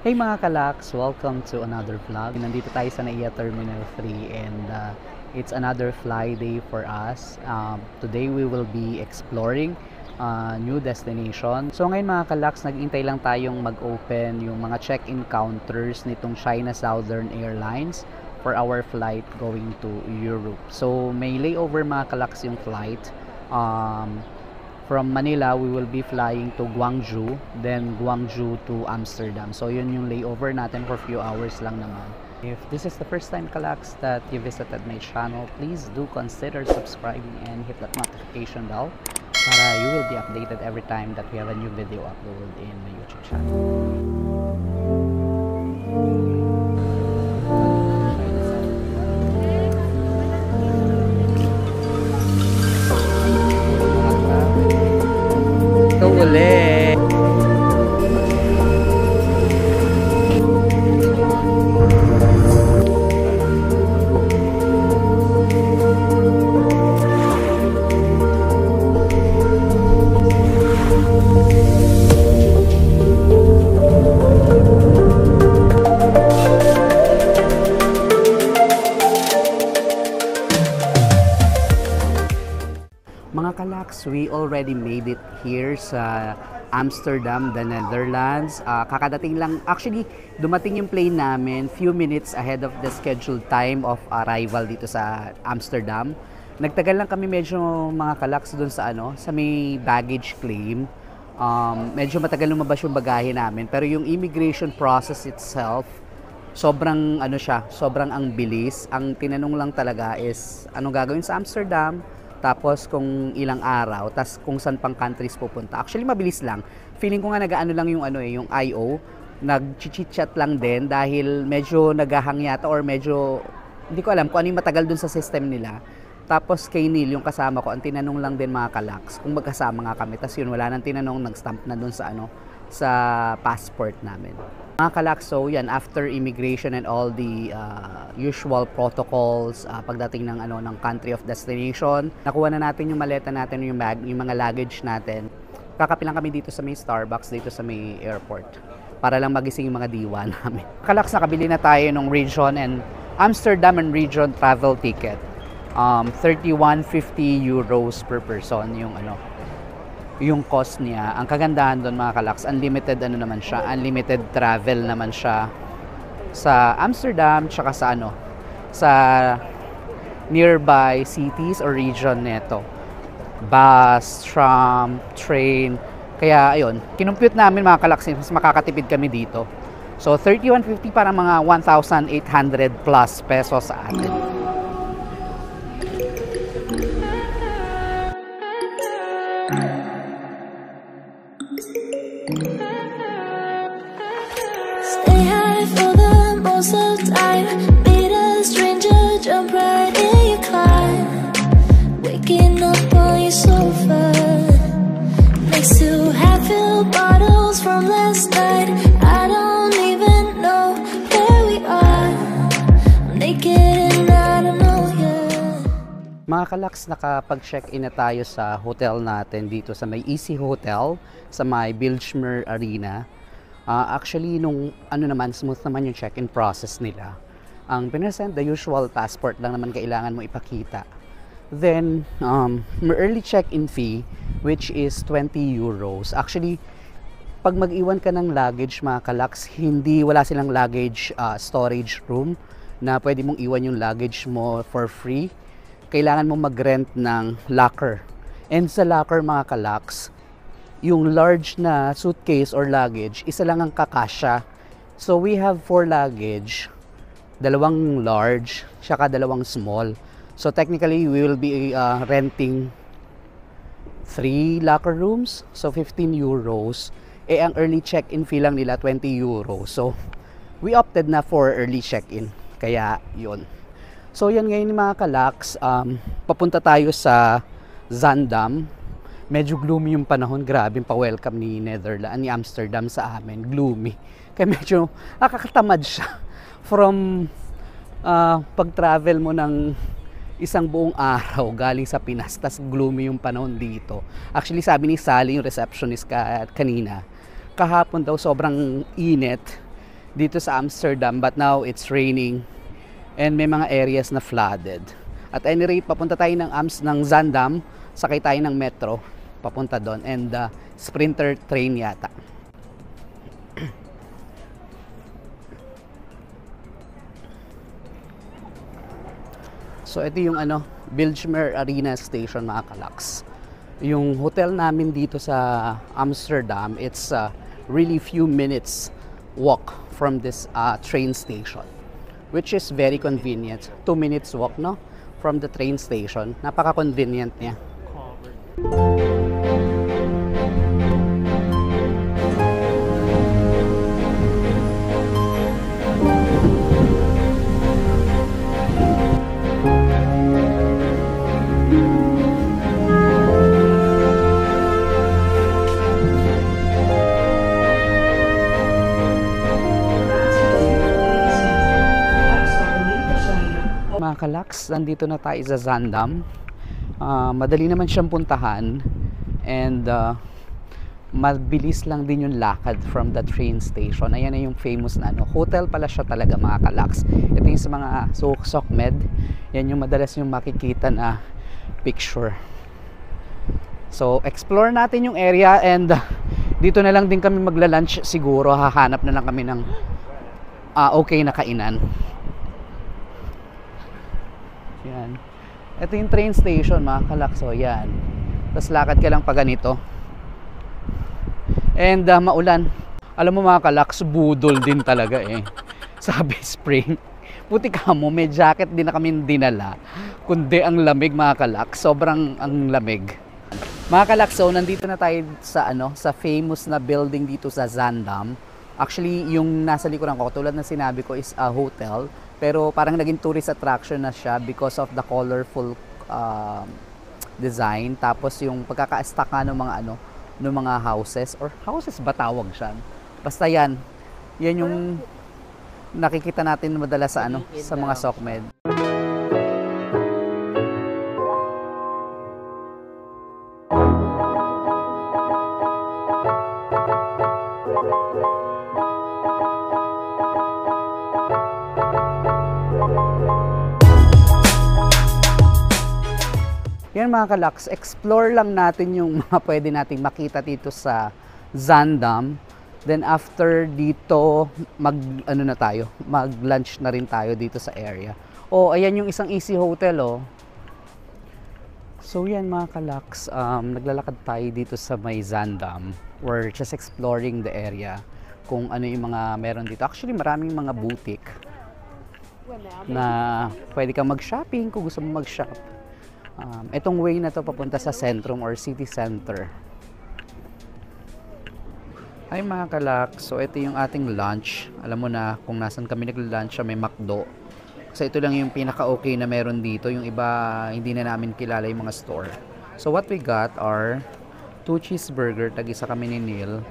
Hey mga kalaks! Welcome to another vlog. Nandito tayo sa NAIA Terminal 3 and it's another fly day for us. Today we will be exploring new destination. So ngayon mga kalaks, nag-intay lang tayong mag-open yung mga check-in counters nitong China Southern Airlines for our flight going to Europe. So may layover mga kalaks yung flight. From Manila, we will be flying to Guangzhou, then Guangzhou to Amsterdam. So yun yung layover natin for few hours lang naman. If this is the first time kalaks that you visited my channel, please do consider subscribing and hit that notification bell para you will be updated every time that we have a new video uploaded in my YouTube channel. Uli. Mga kalaks, we already made it here sa Amsterdam, the Netherlands. Kakadating lang, actually, dumating yung plane namin few minutes ahead of the scheduled time of arrival dito sa Amsterdam. Nagtagal lang kami medyo mga kalaks doon sa sa may baggage claim. Medyo matagal lumabas yung bagahe namin, pero yung immigration process itself, sobrang sobrang ang bilis. Ang tinanong lang talaga is anong gagawin sa Amsterdam, tapos kung ilang araw, tapos kung saan pang countries pupunta. Actually, mabilis lang. Feeling ko nga nag-ano lang yung yung IO, nag-chit-chat lang din dahil medyo naghahang yata or medyo hindi ko alam kung ano yung matagal dun sa system nila. Tapos kay Neil, yung kasama ko, ang tinanong lang din mga kalaks kung magkasama nga kami. Tapos yun, wala nang tinanong, nag-stamp na dun sa sa passport namin. Mga kalaks, so yan, after immigration and all the usual protocols pagdating ng ng country of destination, nakuha na natin yung maleta natin, yung mga luggage natin. Kakapi lang kami dito sa may Starbucks, dito sa may airport, para lang magising yung mga diwa namin. Kalaks, nakabili na tayo ng region and Amsterdam and region travel ticket. 31.50 euros per person yung cost niya. Ang kagandahan doon mga kalaks, unlimited naman siya, unlimited travel naman siya sa Amsterdam tsaka sa sa nearby cities or region neto. Bus, tram, train. Kaya ayun, kinumpute namin mga kalaks, mas makakatipid kami dito. So 31.50 para mga 1,800 plus pesos sa atin. Stay high for the most of the time. Meet a stranger, jump right in your car. Waking up on your sofa next to half-filled bottles from last night. I don't even know where we are. I'm naked and I don't know yet. Mga kalaks, nakapag-check-in na tayo sa hotel natin dito sa may Easy Hotel sa may Bijlmer Arena. Actually, nung naman, smooth naman yung check-in process nila. Ang pinresent, the usual passport lang naman kailangan mo ipakita. Then, may early check-in fee, which is 20 euros. Actually, pag mag-iwan ka ng luggage, mga kalaks, wala silang luggage storage room na pwede mong iwan yung luggage mo for free. Kailangan mo mag-rent ng locker. And sa locker, mga kalaks, yung large na suitcase or luggage, isa lang ang kakasya. So we have 4 luggage, 2 large, saka 2 small. So technically, we will be renting 3 locker rooms, so 15 euros. Ang early check-in fee lang nila, 20 euros. So we opted na for early check-in. Kaya yun. So yan ngayon mga kalaks, papunta tayo sa Zaandam. Medyo gloomy yung panahon, grabe yung pa-welcome ni Amsterdam sa amin, gloomy. Kaya medyo nakakatamad siya from pag-travel mo ng isang buong araw galing sa Pinas, tas gloomy yung panahon dito. Actually, sabi ni Sally, yung receptionist kanina, kahapon daw sobrang init. dito sa Amsterdam, but now it's raining and may mga areas na flooded. At any rate, papunta tayo ng Zaandam, sakay tayo ng metro papunta doon, and Sprinter train yata. So ito yung Bijlmer Arena Station, mga kalaks. Yung hotel namin dito sa Amsterdam, it's really few minutes walk from this train station, which is very convenient. 2 minutes walk, no, from the train station. Napaka-convenient niya. Mga kalaks, nandito na tayo sa Zaandam. Madali naman siyang puntahan, and mabilis lang din yung lakad from the train station. Ayan na yung famous na hotel pala siya talaga, mga kalaks. Ito yung sa mga SOCMED, yan yung madalas yung makikita na picture. So explore natin yung area, and dito na lang din kami magla-lunch siguro. Hahanap na lang kami ng okay na kainan. Yan. Ito yung train station, mga kalaks. So yan, tapos lakad ka lang pa ganito, and maulan. Alam mo, mga kalaks, budol din talaga sabi spring. Puti ka mo, may jacket din na kami dinala, kundi ang lamig, mga kalaks. Sobrang ang lamig, mga kalaks. So nandito na tayo sa sa famous na building dito sa Zaandam. Actually, yung nasa likuran ko, tulad na sinabi ko, is a hotel. Pero parang naging tourist attraction na siya because of the colorful design. Tapos yung pagkaka-stack ng mga ng mga houses, or houses ba tawag siya? Basta yan yung nakikita natin madalas sa sa mga SOCMED. Yan, mga kalaks, explore lang natin yung mga pwede nating makita dito sa Zaandam. Then after dito, mag-lunch na rin tayo dito sa area. Ayan yung isang Easy Hotel, So yan, mga kalaks, naglalakad tayo dito sa may Zaandam. We're just exploring the area, kung ano yung mga meron dito. Actually, maraming mga boutique na pwede kang mag-shopping kung gusto mo mag-shop. Itong way na to papunta sa Centrum or City Center. Ay, mga kalaks, so ito yung ating lunch. Alam mo na kung nasan kami nagla-lunch, may McDo. Kasi ito lang yung pinaka-okay na meron dito. Yung iba, hindi na namin kilala yung mga store. So what we got are 2 cheeseburger, tag-isa kami ni Neil.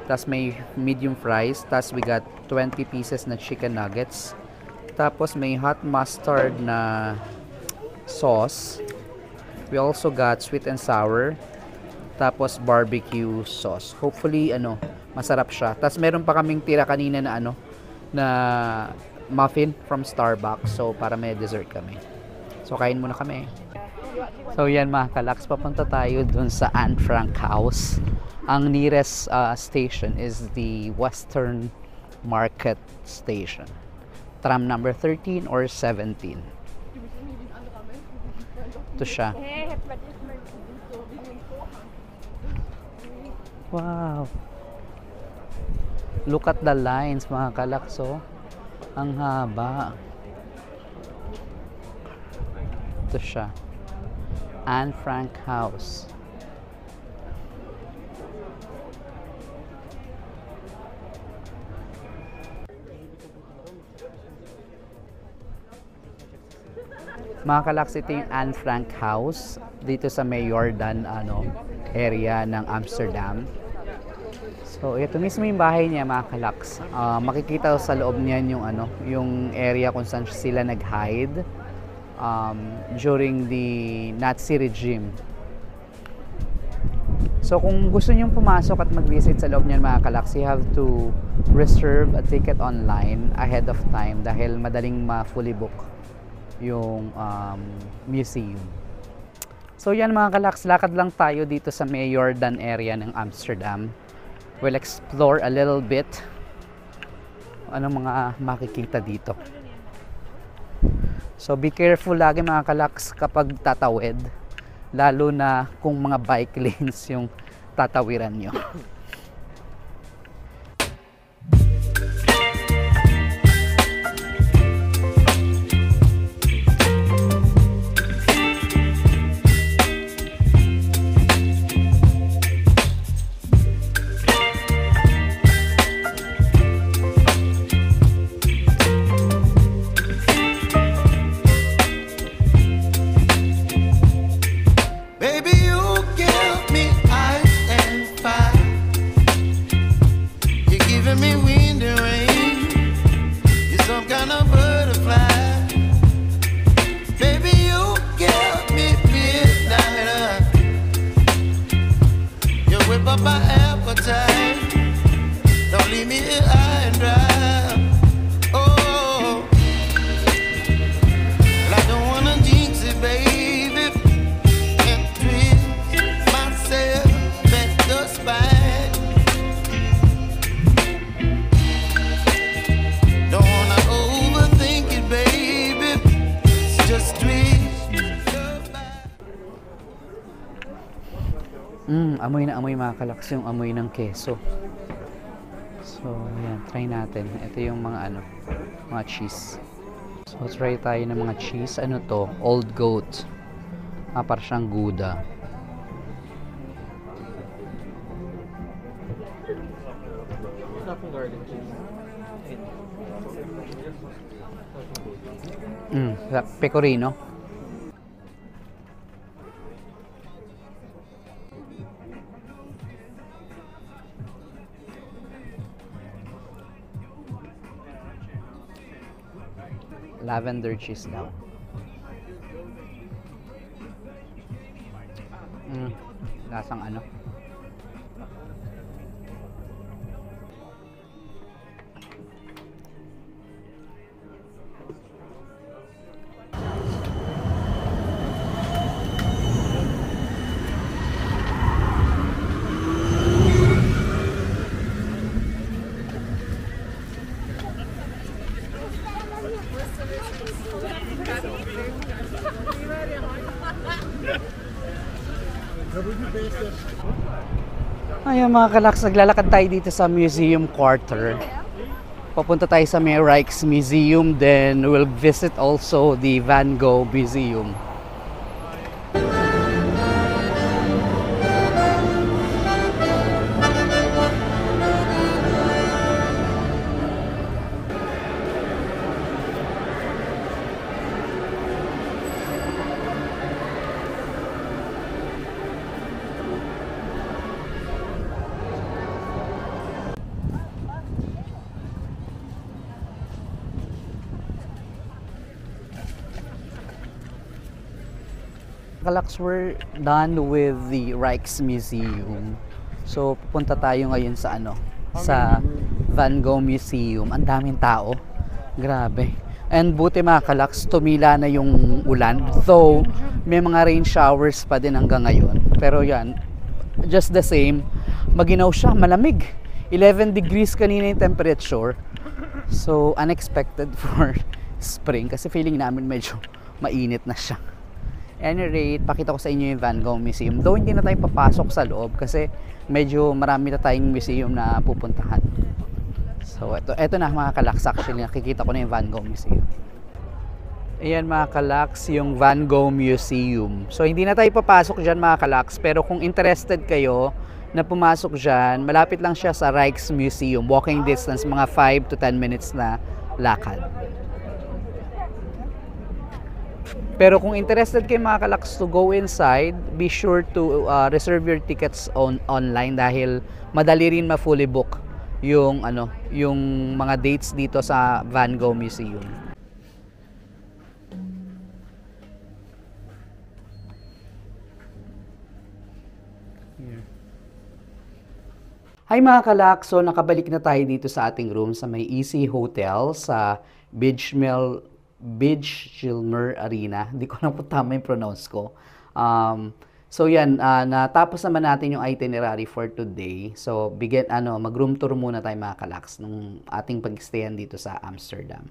Tapos may medium fries. Tapos we got 20 pieces na chicken nuggets. Tapos may hot mustard na sauce. We also got sweet and sour. Tapos barbecue sauce. Hopefully masarap siya. Tapos meron pa kaming tira kanina na na muffin from Starbucks. So para may dessert kami. So kain muna kami. So yan, mga kalaks, papunta tayo dun sa Anne Frank House. Ang nearest station is the Western Market Station. Tram number 13 or 17. Ito siya. Wow. Look at the lines, mga kalakso. Ang haba. Ito siya. Anne Frank House. Mga kalaks, ito yung Anne Frank House dito sa may Jordan area ng Amsterdam. So ito mismo yung bahay niya, mga kalaks. Makikita sa loob niyan yung yung area kung saan sila nag-hide during the Nazi regime. So kung gusto nyong pumasok at mag-visit sa loob niyan mga kalaks, you have to reserve a ticket online ahead of time dahil madaling ma-fully book yung museum. So yan mga kalaks, lakad lang tayo dito sa May Jordan area ng Amsterdam. We'll explore a little bit anong mga makikita dito. So be careful lagi mga kalaks kapag tatawid, lalo na kung mga bike lanes yung tatawiran nyo. Amoy na amoy mga kalaks yung amoy ng keso. So, ayan, try natin. Ito yung mga mga cheese. So, try tayo ng mga cheese. Ano to? Old Goat. Parang siyang Gouda. Pecorino. Lavender cheese daw. Lasang ano. Ayun mga kalaks, naglalakad tayo dito sa Museum Quarter. Papunta tayo sa may Rijksmuseum, then we'll visit also the Van Gogh Museum. Kalaks, we're done with the Rijksmuseum. So pupunta tayo ngayon sa sa Van Gogh Museum. Ang daming tao. Grabe. And buti mga kalaks, tumila na yung ulan. Though may mga rain showers pa din hanggang ngayon. Pero yan, just the same, maginaw siya, malamig. 11 degrees kanina yung temperature. So unexpected for spring kasi feeling namin medyo mainit na siya. Any rate, pakita ko sa inyo yung Van Gogh Museum. Though hindi na tayo papasok sa loob kasi medyo marami na tayong museum na pupuntahan. So ito na mga kalaks, actually nakikita ko na yung Van Gogh Museum. Ayan mga kalaks, yung Van Gogh Museum. So hindi na tayo papasok dyan mga kalaks, pero kung interested kayo na pumasok dyan, malapit lang siya sa Rijksmuseum. Walking distance, mga 5 to 10 minutes na lakad. Pero kung interested kayo mga kalaks to go inside, be sure to reserve your tickets online dahil madali rin ma-fully book yung yung mga dates dito sa Van Gogh Museum. Here. Hi mga kalak! So nakabalik na tayo dito sa ating room sa may Easy Hotel sa Bijlmer Arena. Hindi ko lang po tama yung pronounce ko. So yan, natapos naman natin yung itinerary for today. So mag-room tour muna tayo mga kalaks nung ating pag-stayan dito sa Amsterdam.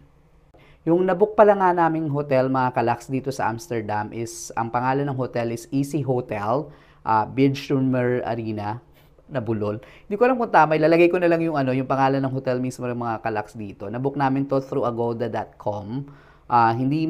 Yung nabook pala nga naming hotel mga kalaks dito sa Amsterdam is, ang pangalan ng hotel is Easy Hotel, Bijlmer Arena. Nabulol. Hindi ko alam kung tama. Ilalagay ko na lang yung yung pangalan ng hotel mismo ng mga kalaks dito. Nabook namin to through agoda.com. Hindi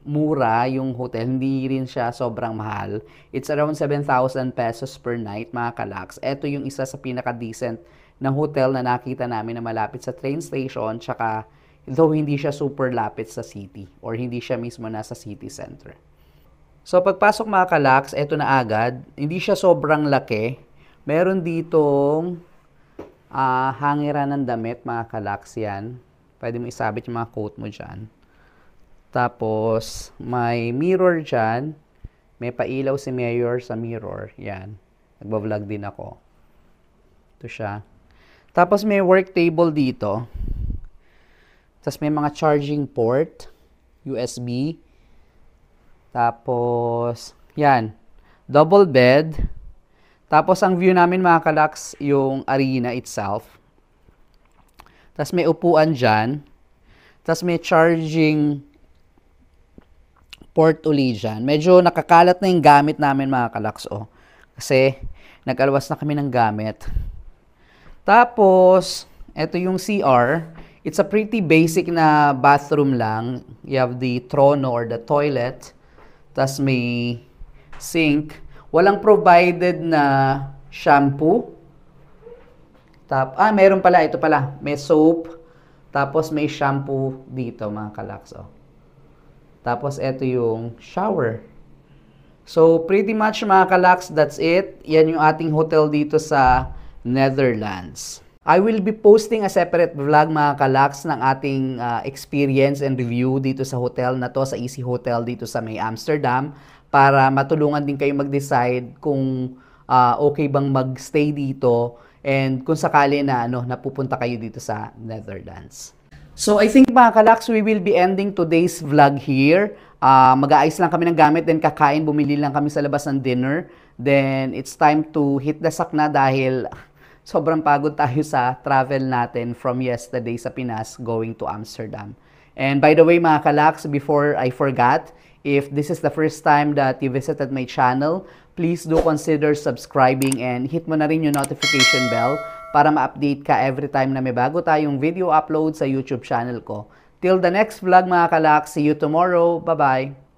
mura yung hotel. Hindi rin siya sobrang mahal. It's around 7,000 pesos per night mga kalaks. Ito yung isa sa pinaka-decent na hotel na nakita namin na malapit sa train station. Tsaka though hindi siya super lapit sa city or hindi siya mismo nasa city center. So pagpasok mga kalaks, eto na agad. Hindi siya sobrang laki. Meron ditong hangiran ng damit, mga kalaks yan. Pwede mo isabit yung mga coat mo dyan. Tapos, may mirror dyan. May pailaw si Mayor sa mirror. Yan. Nagbablog din ako. Ito siya. Tapos, may work table dito. Tapos, may mga charging port. USB. Tapos, yan. Double bed. Tapos, ang view namin mga kalaks, yung arena itself. Tapos, may upuan dyan. Tapos, may charging port uli dyan. Medyo nakakalat na yung gamit namin mga kalaks. Oh. Kasi, nag-alwas na kami ng gamit. Tapos, ito yung CR. It's a pretty basic na bathroom lang. You have the trono or the toilet. Tapos, may sink. Walang provided na shampoo. Meron pala. Ito pala. May soap. Tapos may shampoo dito mga kalaks. Oh. Tapos ito yung shower. So pretty much mga kalaks, that's it. Yan yung ating hotel dito sa Netherlands. I will be posting a separate vlog mga kalaks ng ating experience and review dito sa hotel na to, sa Easy Hotel dito sa may Amsterdam, para matulungan din kayo mag-decide kung okay bang mag-stay dito and kung sakali na napupunta kayo dito sa Netherlands. So I think mga kalaks, we will be ending today's vlog here. Mag-aayos lang kami ng gamit, then kakain, bumili lang kami sa labas ng dinner. Then it's time to hit the sack na dahil sobrang pagod tayo sa travel natin from yesterday sa Pinas going to Amsterdam. And by the way mga kalaks, before I forgot, if this is the first time that you visited my channel, please do consider subscribing and hit mo na rin yung notification bell para ma-update ka every time na may bago tayong video upload sa YouTube channel ko. Till the next vlog mga kalaks, see you tomorrow. Bye-bye!